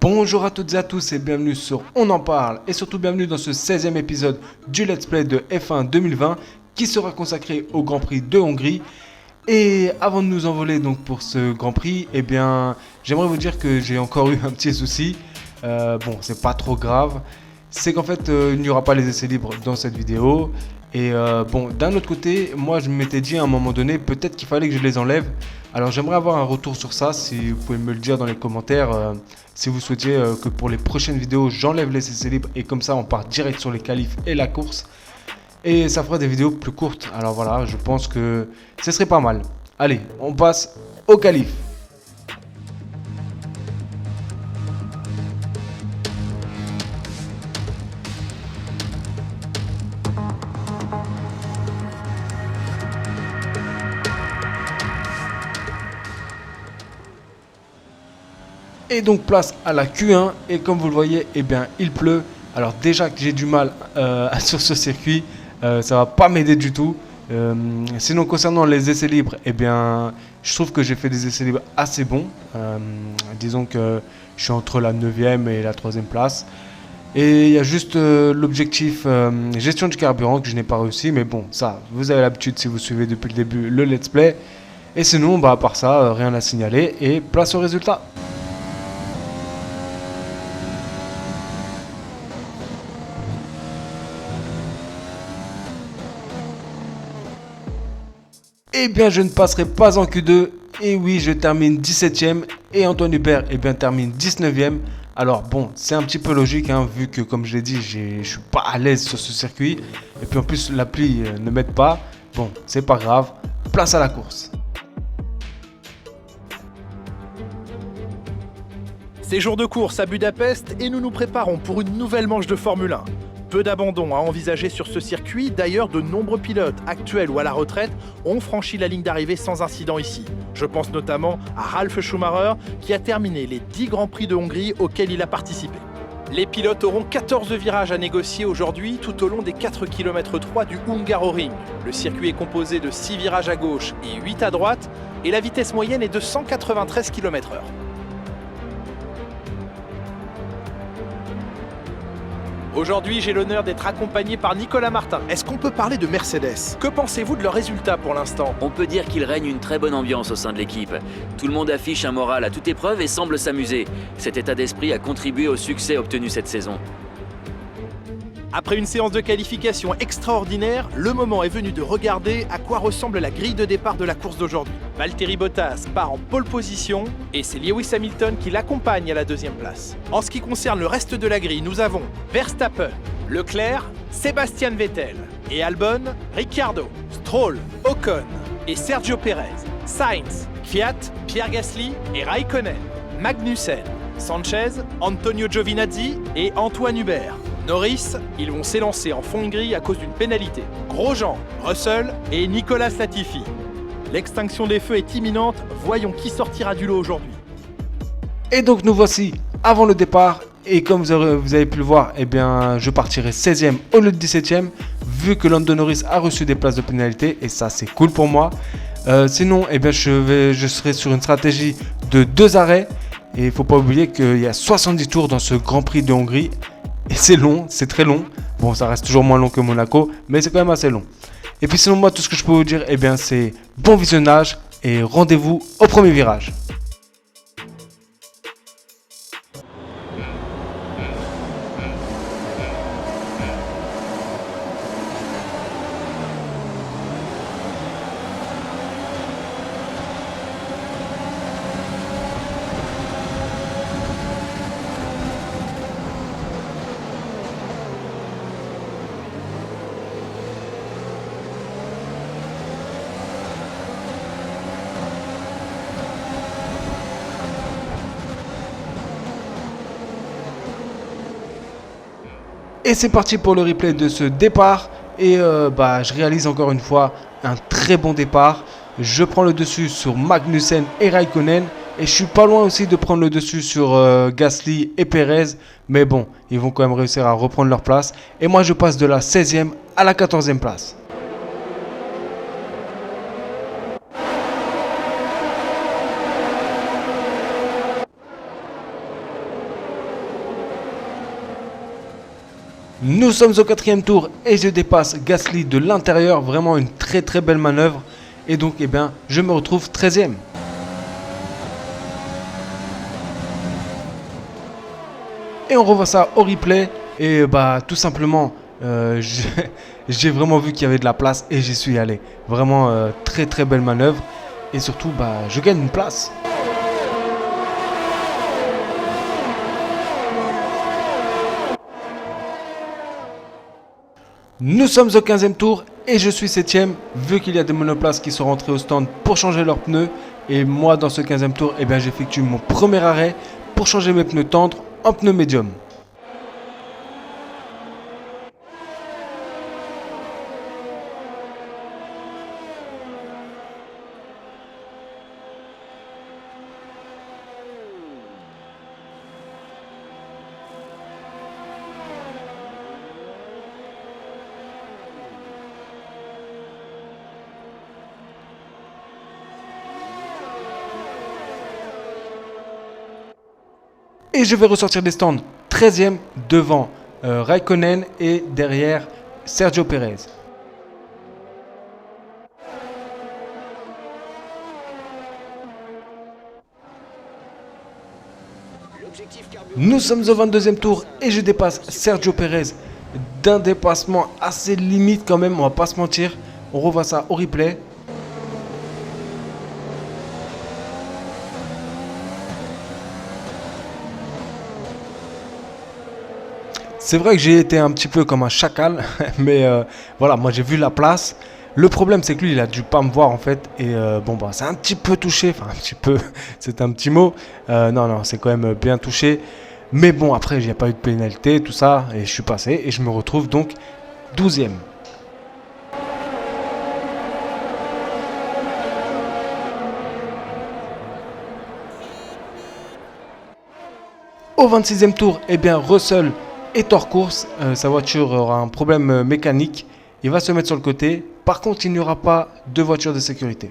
Bonjour à toutes et à tous et bienvenue sur On en parle et surtout bienvenue dans ce 16e épisode du Let's Play de F1 2020 qui sera consacré au Grand Prix de Hongrie. Et avant de nous envoler donc pour ce Grand Prix, j'aimerais vous dire que j'ai encore eu un petit souci. Bon, c'est pas trop grave. C'est qu'en fait, il n'y aura pas les essais libres dans cette vidéo. Et bon, d'un autre côté, moi je m'étais dit à un moment donné, peut-être qu'il fallait que je les enlève. Alors j'aimerais avoir un retour sur ça, si vous pouvez me le dire dans les commentaires. Si vous souhaitiez que pour les prochaines vidéos, j'enlève les essais libres et comme ça on part direct sur les qualifs et la course. Et ça fera des vidéos plus courtes. Alors voilà, je pense que ce serait pas mal. Allez, on passe au qualif. Et donc place à la Q1 et comme vous le voyez, il pleut. Alors déjà que j'ai du mal sur ce circuit, ça va pas m'aider du tout. Sinon concernant les essais libres, je trouve que j'ai fait des essais libres assez bons. Disons que je suis entre la 9e et la 3e place. Et il y a juste l'objectif gestion du carburant que je n'ai pas réussi. Mais bon, ça, vous avez l'habitude si vous suivez depuis le début le let's play. Et sinon, à part ça, rien à signaler. Et place au résultat. Eh bien, je ne passerai pas en Q2. Et oui, je termine 17ème. Et Antoine Hubert termine 19ème. Alors bon, c'est un petit peu logique, vu que, comme je l'ai dit, je suis pas à l'aise sur ce circuit. Et puis en plus, l'appli ne m'aide pas. Bon, c'est pas grave. Place à la course. C'est jour de course à Budapest et nous nous préparons pour une nouvelle manche de Formule 1. Peu d'abandon à envisager sur ce circuit, d'ailleurs de nombreux pilotes, actuels ou à la retraite, ont franchi la ligne d'arrivée sans incident ici. Je pense notamment à Ralf Schumacher qui a terminé les 10 Grands Prix de Hongrie auxquels il a participé. Les pilotes auront 14 virages à négocier aujourd'hui tout au long des 4 km 3 du Hungaroring. Le circuit est composé de 6 virages à gauche et 8 à droite et la vitesse moyenne est de 193 km/h. Aujourd'hui, j'ai l'honneur d'être accompagné par Nicolas Martin. Est-ce qu'on peut parler de Mercedes? Que pensez-vous de leurs résultats pour l'instant? On peut dire qu'il règne une très bonne ambiance au sein de l'équipe. Tout le monde affiche un moral à toute épreuve et semble s'amuser. Cet état d'esprit a contribué au succès obtenu cette saison. Après une séance de qualification extraordinaire, le moment est venu de regarder à quoi ressemble la grille de départ de la course d'aujourd'hui. Valtteri Bottas part en pole position et c'est Lewis Hamilton qui l'accompagne à la 2e place. En ce qui concerne le reste de la grille, nous avons Verstappen, Leclerc, Sébastien Vettel et Albon, Ricciardo, Stroll, Ocon et Sergio Perez, Sainz, Kvyat, Pierre Gasly et Raikkonen, Magnussen, Sanchez, Antonio Giovinazzi et Antoine Hubert. Norris, ils vont s'élancer en fond de grille à cause d'une pénalité. Grosjean, Russell et Nicolas Latifi. L'extinction des feux est imminente, voyons qui sortira du lot aujourd'hui. Et donc nous voici avant le départ. Et comme vous avez pu le voir, je partirai 16ème au lieu de 17ème. Vu que Lando Norris a reçu des places de pénalité. Et ça c'est cool pour moi. Sinon, je serai sur une stratégie de 2 arrêts. Et il ne faut pas oublier qu'il y a 70 tours dans ce Grand Prix de Hongrie. Et c'est long, c'est très long. Bon, ça reste toujours moins long que Monaco, mais c'est quand même assez long. Et puis sinon, moi, tout ce que je peux vous dire, c'est bon visionnage et rendez-vous au premier virage. Et c'est parti pour le replay de ce départ. Et je réalise encore une fois un très bon départ. Je prends le dessus sur Magnussen et Raikkonen. Et je suis pas loin aussi de prendre le dessus sur Gasly et Perez. Mais bon, ils vont quand même réussir à reprendre leur place. Et moi je passe de la 16e à la 14e place. Nous sommes au 4e tour et je dépasse Gasly de l'intérieur. Vraiment une très très belle manœuvre. Et donc eh bien, je me retrouve 13e. Et on revoit ça au replay. Et bah tout simplement, j'ai vraiment vu qu'il y avait de la place et j'y suis allé. Vraiment très très belle manœuvre. Et surtout, bah, je gagne une place. Nous sommes au 15e tour et je suis 7e. Vu qu'il y a des monoplaces qui sont rentrés au stand pour changer leurs pneus. Et moi, dans ce 15e tour, eh bien, j'effectue mon premier arrêt pour changer mes pneus tendres en pneus médium. Et je vais ressortir des stands 13e devant Raikkonen et derrière Sergio Pérez. Nous sommes au 22e tour et je dépasse Sergio Pérez d'un dépassement assez limite quand même, on va pas se mentir. On revoit ça au replay. C'est vrai que j'ai été un petit peu comme un chacal, mais voilà, moi j'ai vu la place. Le problème c'est que lui il a dû pas me voir en fait, et bon bah c'est un petit peu touché, enfin un petit peu, c'est un petit mot. Non, c'est quand même bien touché. Mais bon après il n'y a pas eu de pénalité, tout ça, et je suis passé, et je me retrouve donc 12e. Au 26e tour, eh bien Russell est hors course, sa voiture aura un problème mécanique, il va se mettre sur le côté, par contre il n'y aura pas de voiture de sécurité.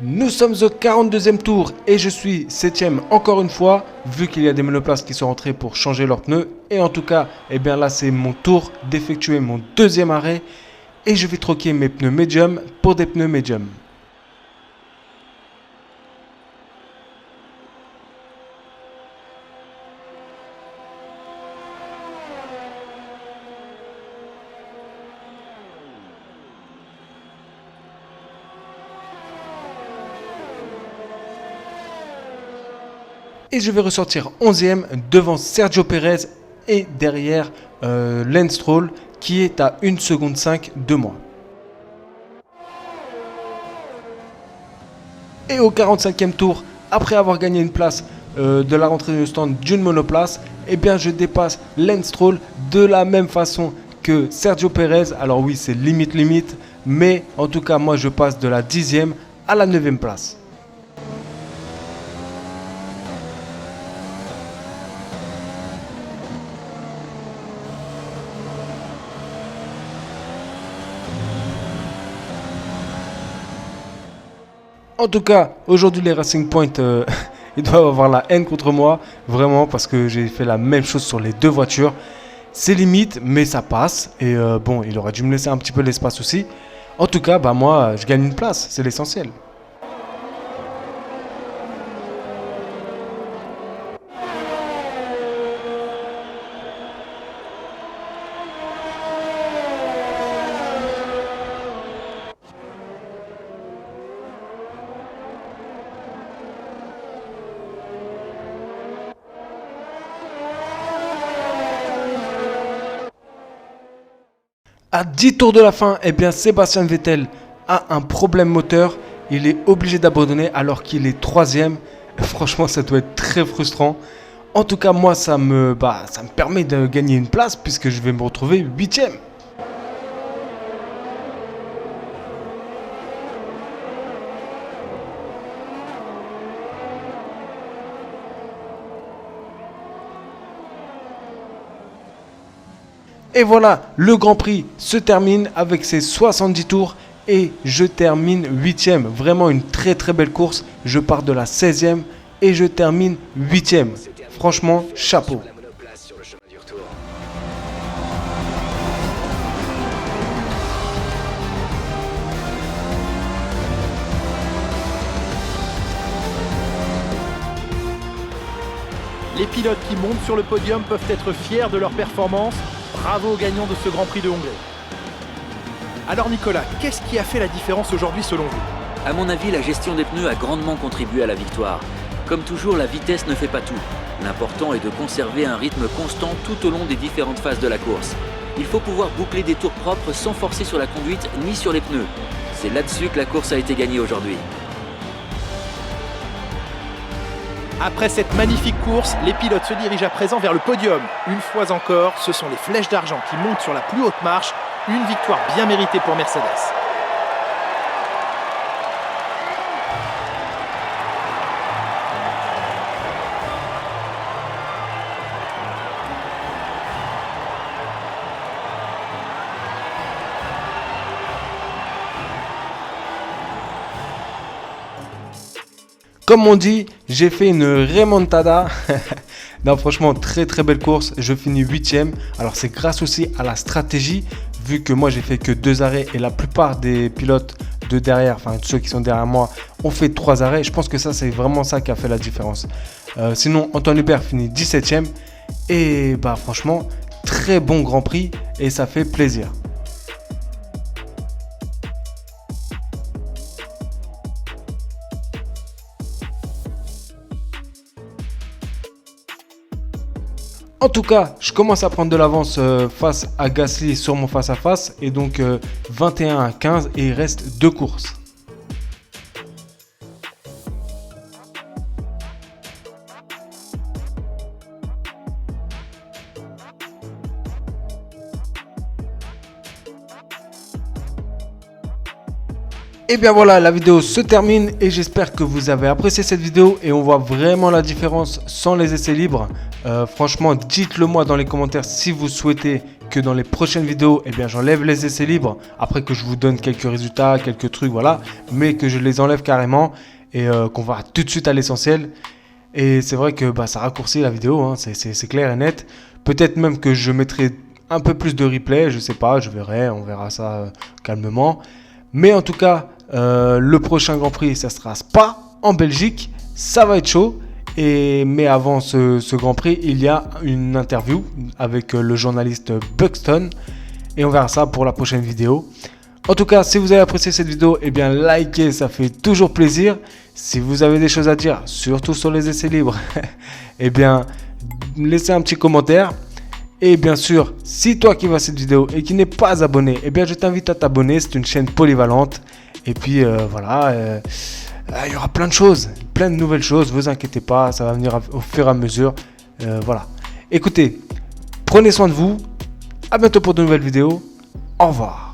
Nous sommes au 42e tour et je suis 7e encore une fois, vu qu'il y a des monoplaces qui sont rentrés pour changer leurs pneus. Et en tout cas, eh bien là c'est mon tour d'effectuer mon deuxième arrêt et je vais troquer mes pneus médium pour des pneus médium. Et je vais ressortir 11e devant Sergio Pérez et derrière Lance Stroll qui est à 1 seconde 5 de moi. Et au 45e tour, après avoir gagné une place de la rentrée du stand d'une monoplace, eh bien je dépasse Lance Stroll de la même façon que Sergio Pérez. Alors oui, c'est limite, mais en tout cas moi je passe de la 10e à la 9e place. En tout cas, aujourd'hui les Racing Point, ils doivent avoir la haine contre moi, vraiment, parce que j'ai fait la même chose sur les deux voitures. C'est limite, mais ça passe. Et bon, il aurait dû me laisser un petit peu l'espace aussi. En tout cas, bah moi, je gagne une place, c'est l'essentiel. À 10 tours de la fin, eh bien Sébastien Vettel a un problème moteur. Il est obligé d'abandonner alors qu'il est 3e. Franchement, ça doit être très frustrant. En tout cas, moi, ça me permet de gagner une place puisque je vais me retrouver 8e. Et voilà, le Grand Prix se termine avec ses 70 tours et je termine 8ème. Vraiment une très très belle course. Je pars de la 16ème et je termine 8ème. Franchement, chapeau. Les pilotes qui montent sur le podium peuvent être fiers de leur performance. Bravo aux gagnants de ce Grand Prix de Hongrie. Alors Nicolas, qu'est-ce qui a fait la différence aujourd'hui selon vous ? À mon avis, la gestion des pneus a grandement contribué à la victoire. Comme toujours, la vitesse ne fait pas tout. L'important est de conserver un rythme constant tout au long des différentes phases de la course. Il faut pouvoir boucler des tours propres sans forcer sur la conduite ni sur les pneus. C'est là-dessus que la course a été gagnée aujourd'hui. Après cette magnifique course, les pilotes se dirigent à présent vers le podium. Une fois encore, ce sont les flèches d'argent qui montent sur la plus haute marche. Une victoire bien méritée pour Mercedes. Comme on dit, j'ai fait une remontada. Non, franchement, très très belle course. Je finis 8ème. Alors, c'est grâce aussi à la stratégie, vu que moi j'ai fait que 2 arrêts et la plupart des pilotes de derrière, enfin ceux qui sont derrière moi, ont fait 3 arrêts. Je pense que ça, c'est vraiment ça qui a fait la différence. Sinon, Antoine Hubert finit 17ème. Et bah, franchement, très bon Grand Prix et ça fait plaisir. En tout cas, je commence à prendre de l'avance face à Gasly sur mon face-à-face. Et donc 21-15 et il reste 2 courses. Et bien voilà, la vidéo se termine et j'espère que vous avez apprécié cette vidéo et on voit vraiment la différence sans les essais libres. Franchement, dites-le moi dans les commentaires si vous souhaitez que dans les prochaines vidéos, eh bien j'enlève les essais libres après que je vous donne quelques résultats, quelques trucs, voilà, mais que je les enlève carrément et qu'on va tout de suite à l'essentiel. Et c'est vrai que ça raccourcit la vidéo, hein, c'est clair et net. Peut-être même que je mettrai un peu plus de replay, je sais pas, je verrai, on verra ça calmement. Mais en tout cas, le prochain Grand Prix, ça sera Spa en Belgique. Ça va être chaud. Mais avant ce Grand Prix, il y a une interview avec le journaliste Buxton. Et on verra ça pour la prochaine vidéo. En tout cas, si vous avez apprécié cette vidéo, eh bien likez, ça fait toujours plaisir. Si vous avez des choses à dire, surtout sur les essais libres, eh bien laissez un petit commentaire. Et bien sûr, si toi qui vois cette vidéo et qui n'est pas abonné, eh bien je t'invite à t'abonner, c'est une chaîne polyvalente. Et puis voilà, il y aura plein de choses, plein de nouvelles choses, vous inquiétez pas, ça va venir au fur et à mesure. Voilà. Écoutez, prenez soin de vous, à bientôt pour de nouvelles vidéos, au revoir.